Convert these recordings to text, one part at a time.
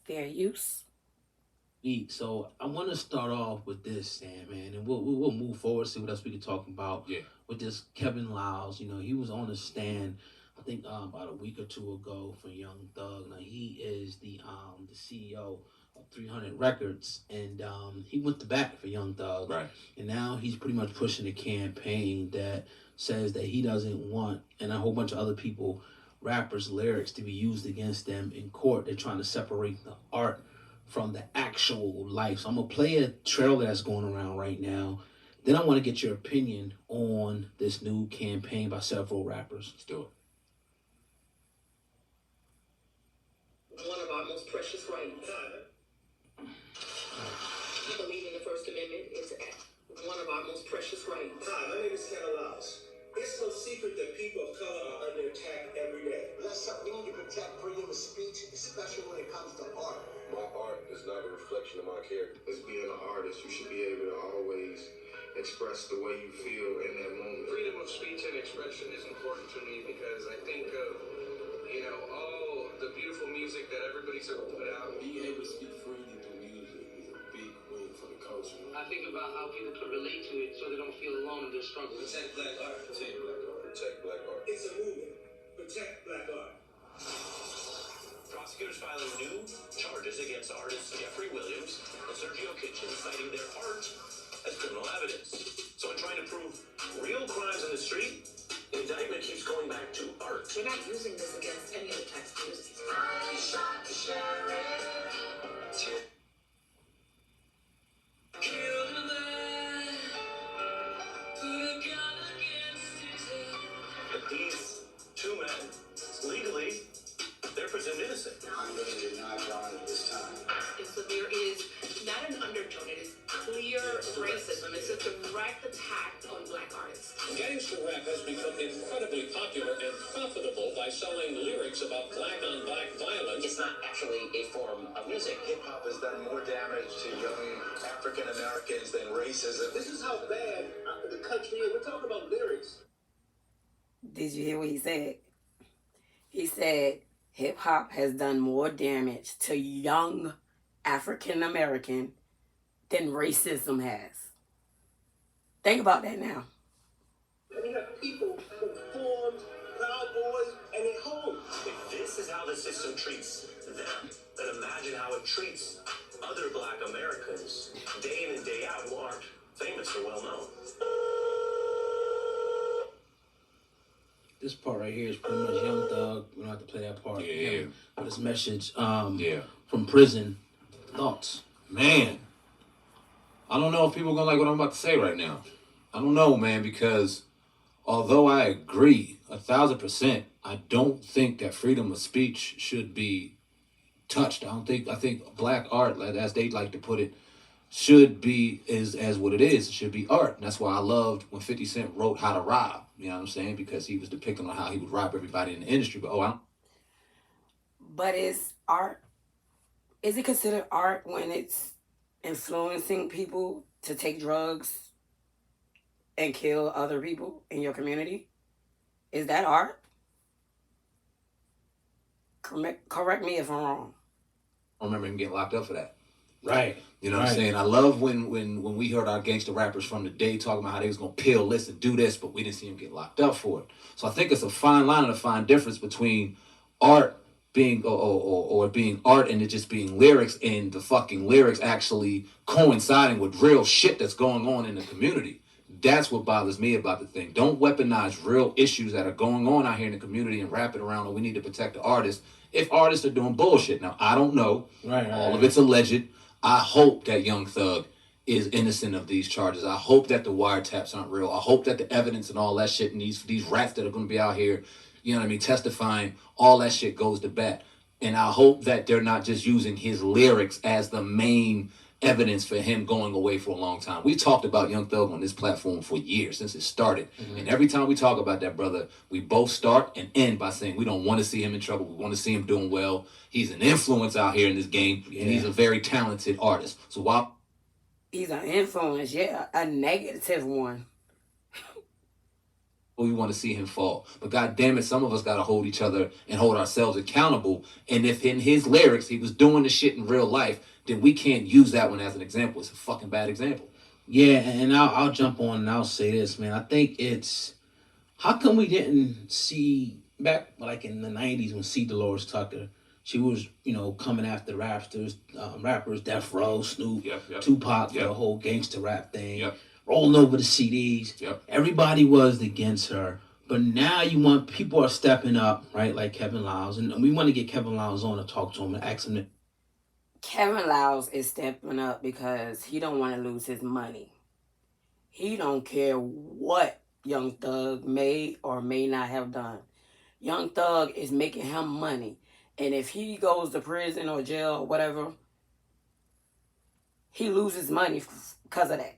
Fair use. Eat. So I want to start off with this, Sam, man, and we'll move forward. See what else we can talk about. Yeah. With this Kevin Lyles, he was on the stand. I think about a week or two ago for Young Thug. Now he is the CEO of 300 Records, and he went to bat for Young Thug, Right. and now he's pretty much pushing a campaign that says that he doesn't want, and a whole bunch of other people, rappers' lyrics to be used against them in court. They're trying to separate the art from the actual life. So I'm gonna play a trailer that's going around right now. Then I want to get your opinion on this new campaign by several rappers. Let's do it. One of our most precious rights. We believe in the First Amendment. It's one of our most precious rights. Hi, my name is Kevin Lyles. It's no secret that people of color are under attack every day. Let's we need to protect freedom of speech, especially when it comes to art. My art is not a reflection of my character. As being an artist, you should be able to always express the way you feel in that moment. Freedom of speech and expression is important to me because I think of, all the beautiful music that everybody's ever put out. Being able to speak freely through music is a big win for the culture. I think about how people can relate to it so they don't feel alone in their struggle. Protect black art. Protect black art. Protect black art. It's a movement. Protect black art. Prosecutors filing new charges against artists Jeffrey Williams and Sergio Kitchen, citing their art as criminal evidence. So in trying to prove real crimes in the street, the indictment keeps going back to art. We're not using this against any of the types of music. I shot the sheriff. Killed a man, put a gun against his head. But these two men, legally, they're presumed innocent. I'm going to deny John at this time. And so there is not an undertone. It is clear racism. It's a direct attack on black artists. Gangster rap has become incredibly popular and profitable by selling lyrics about black-on-black violence. It's not actually a form of music. Hip-hop has done more damage to young African Americans than racism. This is how bad the country is. We're talking about lyrics. Did you hear what he said? He said hip hop has done more damage to young African American than racism has. Think about that now. And we have people who formed Proud Boys and they're home. If this is how the system treats them, then imagine how it treats other black Americans day in and day out who aren't famous or well known. This part right here is pretty much Young Thug. We don't have to play that part. Yeah. But his message Yeah. from prison. Thoughts? Man, I don't know if people are going to like what I'm about to say right now. I don't know, man, because although I agree 1,000%, I don't think that freedom of speech should be touched. I think black art, as they like to put it, should be as what it is. It should be art. And that's why I loved when 50 Cent wrote How to Rob. You know what I'm saying? Because he was depicting on how he would rob everybody in the industry. But is it considered art when it's influencing people to take drugs and kill other people in your community? Is that art? Correct me if I'm wrong. I remember him getting locked up for that. Right. You know what I'm saying? I love when we heard our gangster rappers from the day talking about how they was going to peel this and do this, but we didn't see them get locked up for it. So I think it's a fine line and a fine difference between art being or being art and it just being lyrics and the fucking lyrics actually coinciding with real shit that's going on in the community. That's what bothers me about the thing. Don't weaponize real issues that are going on out here in the community and wrap it around, or we need to protect the artists if artists are doing bullshit. Now, I don't know. All of it's alleged. I hope that Young Thug is innocent of these charges. I hope that the wiretaps aren't real. I hope that the evidence and all that shit and these rats that are going to be out here, you know what I mean, testifying, all that shit goes to bat. And I hope that they're not just using his lyrics as the main evidence for him going away for a long time. We talked about Young Thug on this platform for years, since it started. Mm-hmm. And every time we talk about that brother, we both start and end by saying we don't want to see him in trouble. We want to see him doing well. He's an influence out here in this game, and he's a very talented artist. So while he's an influence, a negative one. we want to see him fall. But God damn it, some of us got to hold each other and hold ourselves accountable. And if in his lyrics he was doing the shit in real life, then we can't use that one as an example. It's a fucking bad example. Yeah, and I'll jump on and I'll say this, man. I think it's, how come we didn't see back like in the 90s when C. Dolores Tucker, she was, coming after rappers, Death Row, Snoop, Tupac, the whole gangster rap thing, rolling over the CDs. Everybody was against her. But now people are stepping up, right? Like Kevin Liles. And we want to get Kevin Liles on to talk to him and ask him to. Kevin Liles is stepping up because he don't want to lose his money. He don't care what Young Thug may or may not have done. Young Thug is making him money. And if he goes to prison or jail or whatever, he loses money because of that.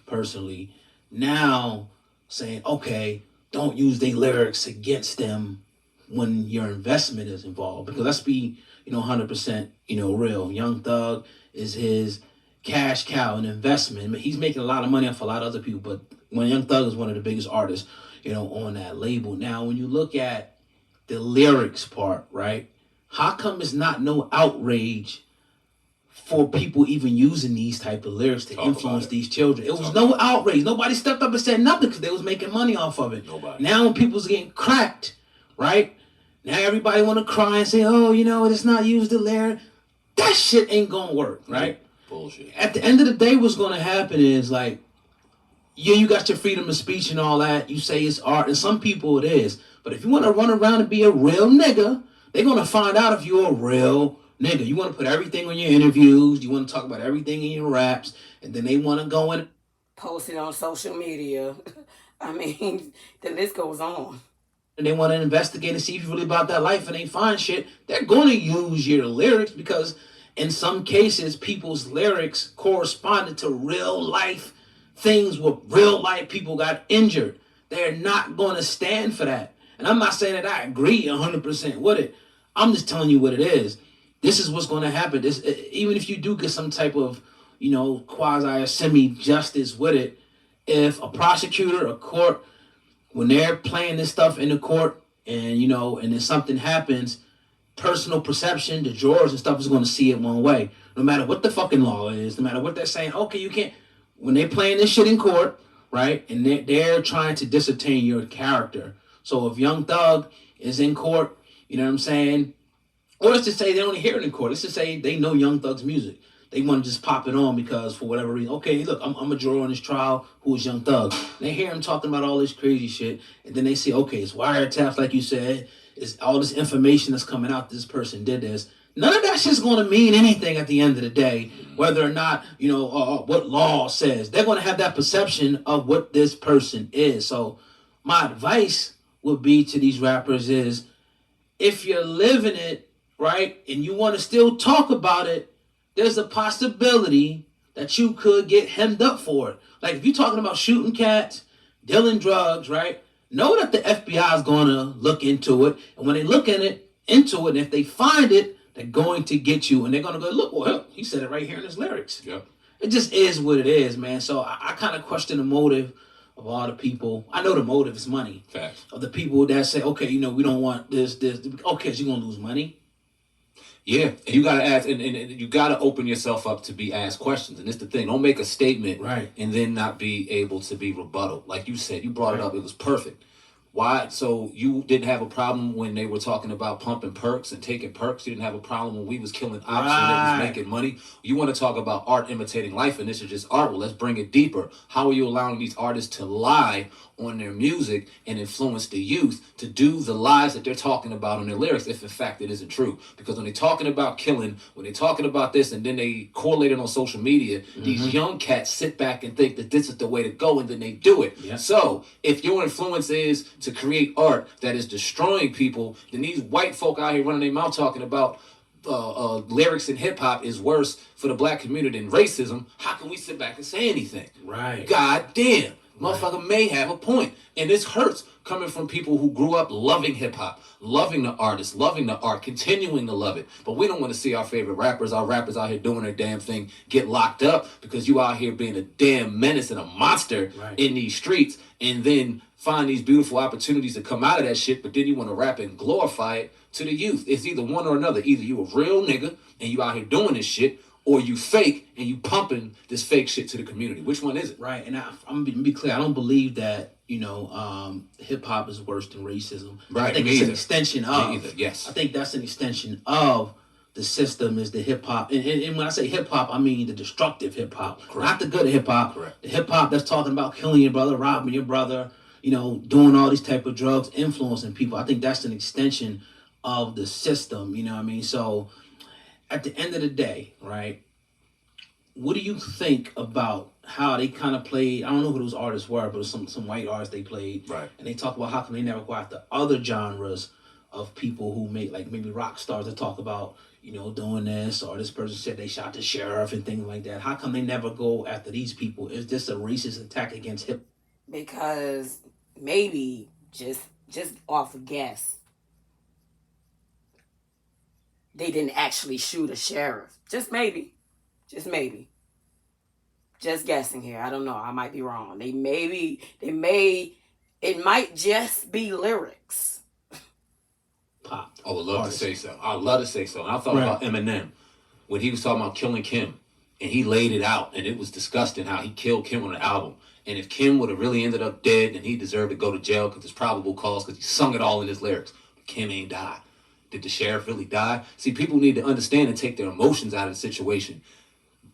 Personally, now saying, okay, don't use their lyrics against them when your investment is involved. Because let's be, 100%, real. Young Thug is his cash cow, an investment. I mean, he's making a lot of money off a lot of other people, but when Young Thug is one of the biggest artists, on that label. Now, when you look at the lyrics part, right? How come it's not no outrage for people even using these type of lyrics to influence these children? It was no outrage. Nobody stepped up and said nothing because they was making money off of it. Nobody. Now when people's getting cracked, right? Now everybody want to cry and say, oh, it's not used the lyric. That shit ain't gonna work, right? Bullshit. At the end of the day, what's gonna happen is like, yeah, you got your freedom of speech and all that. You say it's art, and some people it is. But if you want to run around and be a real nigga, they're going to find out if you're a real nigga. You want to put everything on your interviews. You want to talk about everything in your raps. And then they want to go and post it on social media. I mean, the list goes on. And they want to investigate and see if you're really about that life and they find shit. They're going to use your lyrics because in some cases, people's lyrics corresponded to real life things where real life people got injured. They're not going to stand for that. And I'm not saying that I agree 100% with it. I'm just telling you what it is. This is what's going to happen. This, even if you do get some type of, quasi or semi-justice with it, if a prosecutor, a court, when they're playing this stuff in the court and, and then something happens, personal perception, the jurors and stuff is going to see it one way. No matter what the fucking law is, no matter what they're saying, okay, you can't. When they're playing this shit in court, right, and they're trying to disattain your character. So if Young Thug is in court, you know what I'm saying? Or let's just say they don't hear it in court. Let's just say they know Young Thug's music. They want to just pop it on because for whatever reason, okay, look, I'm a juror on this trial. Who is Young Thug? They hear him talking about all this crazy shit, and then they see, okay, it's wiretaps, like you said. It's all this information that's coming out. This person did this. None of that shit's going to mean anything at the end of the day, whether or not, what law says. They're going to have that perception of what this person is. So my advice would be to these rappers is, if you're living it, right, and you want to still talk about it, there's a possibility that you could get hemmed up for it. Like, if you're talking about shooting cats, dealing drugs, right, know that the FBI is going to look into it. And when they look into it, and if they find it, they're going to get you, and they're going to go, look, well, he said it right here in his lyrics. Yep. It just is what it is, man. So I kind of question the motive of all the people. I know the motive is money. Facts. Of the people that say, okay, we don't want this. Okay, so you're going to lose money? Yeah, and you got to ask, and you got to open yourself up to be asked questions. And it's the thing. Don't make a statement and then not be able to be rebutted. Like you said, you brought it up. It was perfect. Why? So you didn't have a problem when they were talking about pumping perks and taking perks. You didn't have a problem when we was killing ops and they was making money. You want to talk about art imitating life, and this is just art. Well, let's bring it deeper. How are you allowing these artists to lie on their music and influence the youth to do the lies that they're talking about on their lyrics if in fact it isn't true? Because when they're talking about killing, when they're talking about this and then they correlate it on social media, these young cats sit back and think that this is the way to go, and then they do it. Yeah. So if your influence is to create art that is destroying people, then these white folk out here running their mouth talking about lyrics in hip hop is worse for the black community than racism. How can we sit back and say anything? Right. God damn. Motherfucker may have a point. And this hurts. coming from people who grew up loving hip-hop, loving the artists, loving the art, continuing to love it. But we don't want to see our favorite rappers, our rappers out here doing their damn thing, get locked up because you out here being a damn menace and a monster in these streets, and then find these beautiful opportunities to come out of that shit, but then you want to rap and glorify it to the youth. It's either one or another. Either you a real nigga and you out here doing this shit, or you fake and you pumping this fake shit to the community. Which one is it? Right, and I'm gonna be clear. I don't believe that hip hop is worse than racism. Right, I think it's an extension of. Yes, I think that's an extension of the system. Is the hip hop, and when I say hip hop, I mean the destructive hip hop, not the good hip hop. Correct. The hip hop that's talking about killing your brother, robbing your brother, doing all these type of drugs, influencing people. I think that's an extension of the system. You know what I mean? So at the end of the day, right? What do you think about how they kind of played? I don't know who those artists were, but it was some white artists they played. Right. And they talk about how come they never go after other genres of people who make, like maybe rock stars that talk about, doing this, or this person said they shot the sheriff and things like that. How come they never go after these people? Is this a racist attack against hip? Because maybe just off a guess, they didn't actually shoot a sheriff. Just maybe. Just maybe. Just guessing here. I don't know. I might be wrong. It might just be lyrics. Pop. I would love to say so. I would love to say so. And I thought about Eminem when he was talking about killing Kim, and he laid it out, and it was disgusting how he killed Kim on the album. And if Kim would have really ended up dead, then he deserved to go to jail because it's probable cause, because he sung it all in his lyrics. But Kim ain't died. Did the sheriff really die? See, people need to understand and take their emotions out of the situation.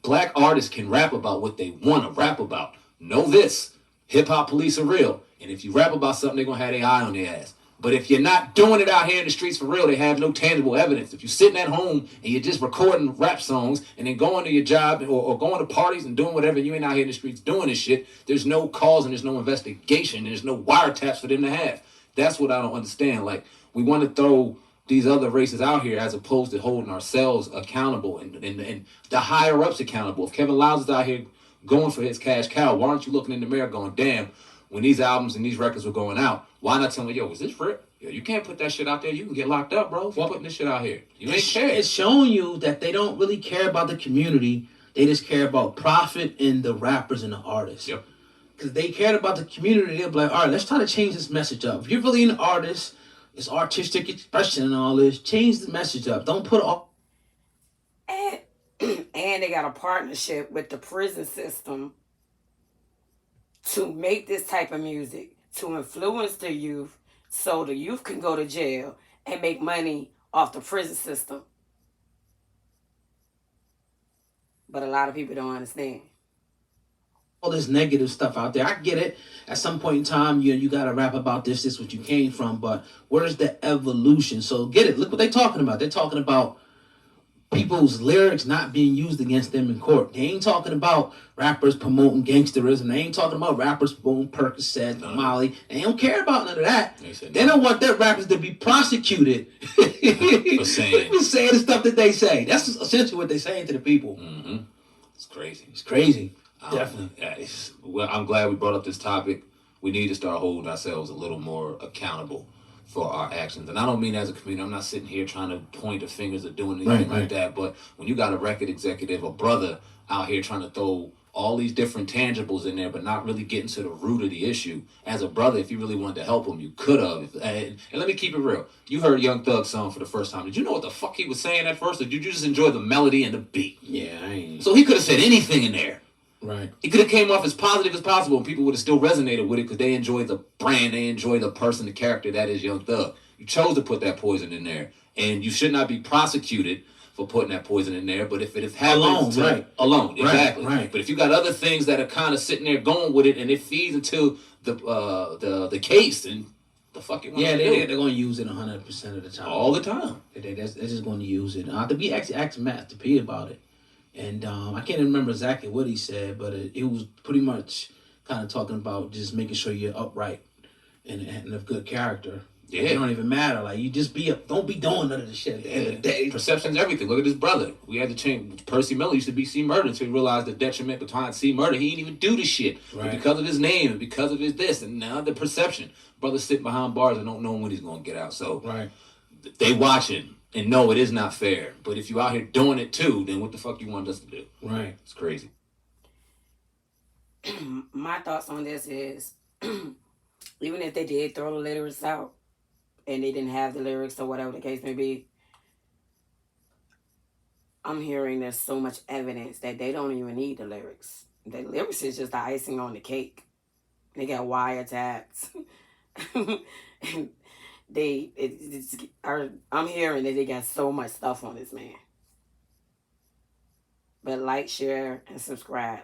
Black artists can rap about what they want to rap about. Know this. Hip-hop police are real. And if you rap about something, they're going to have their eye on their ass. But if you're not doing it out here in the streets for real, they have no tangible evidence. If you're sitting at home and you're just recording rap songs and then going to your job or going to parties and doing whatever, you ain't out here in the streets doing this shit, there's no cause and there's no investigation. There's no wiretaps for them to have. That's what I don't understand. Like, we want to throw these other races out here as opposed to holding ourselves accountable and the higher ups accountable. If Kevin Liles is out here going for his cash cow, why aren't you looking in the mirror going, damn, when these albums and these records were going out, why not tell me, yo, is this rip? Yo, you can't put that shit out there. You can get locked up, bro, for putting this shit out here. You ain't care. It's showing you that they don't really care about the community. They just care about profit and the rappers and the artists. Yep. Because they cared about the community, they'll be like, all right, let's try to change this message up. If you're really an artist, it's artistic expression and all this, change the message up. Don't put all... And they got a partnership with the prison system to make this type of music, to influence the youth, so the youth can go to jail and make money off the prison system. But a lot of people don't understand. All this negative stuff out there. I get it. At some point in time, you got to rap about this is what you came from, but where's the evolution? So get it. Look what they're talking about. They're talking about people's lyrics not being used against them in court. They ain't talking about rappers promoting gangsterism. They ain't talking about rappers promoting Percocet, Molly. They don't care about none of that. They don't want their rappers to be prosecuted for saying the stuff that they say. That's essentially what they're saying to the people. Mm-hmm. It's crazy. It's crazy. Definitely. Well, I'm glad we brought up this topic. We need to start holding ourselves a little more accountable for our actions. And I don't mean as a community. I'm not sitting here trying to point the fingers or doing anything like that. But when you got a record executive, a brother out here trying to throw all these different tangibles in there, but not really getting to the root of the issue. As a brother, if you really wanted to help him, you could have. And let me keep it real. You heard Young Thug's song for the first time. Did you know what the fuck he was saying at first? Or did you just enjoy the melody and the beat? Yeah, I ain't... So he could have said anything in there. Right. It could have came off as positive as possible, and people would have still resonated with it because they enjoy the brand, they enjoy the person, the character that is Young Thug. You chose to put that poison in there, and you should not be prosecuted for putting that poison in there. But if it happens alone, exactly. Right. But if you got other things that are kind of sitting there going with it, and it feeds into the case, then the fuck you want to do? Yeah, they're going to use it 100% of the time. All the time. They're just going to use it. We actually asked Matt P about it. And I can't remember exactly what he said, but it was pretty much kind of talking about just making sure you're upright and of good character. Yeah. It don't even matter. Like, you just don't be doing none of the shit at the end of the day. Perception's everything. Look at his brother. We had to change. Percy Miller used to be C Murder until he realized the detriment behind C Murder. He didn't even do the shit. Right. But because of his name and because of his this, and now the perception. Brother's sitting behind bars and don't know when he's going to get out. So right. They watching and know it is not fair. But if you out here doing it too, then what the fuck you want us to do? Right. It's crazy. My thoughts on this is, even if they did throw the lyrics out and they didn't have the lyrics or whatever the case may be, I'm hearing there's so much evidence that they don't even need the lyrics. The lyrics is just the icing on the cake. They got wiretaps. And I'm hearing that they got so much stuff on this man. But like, share, and subscribe.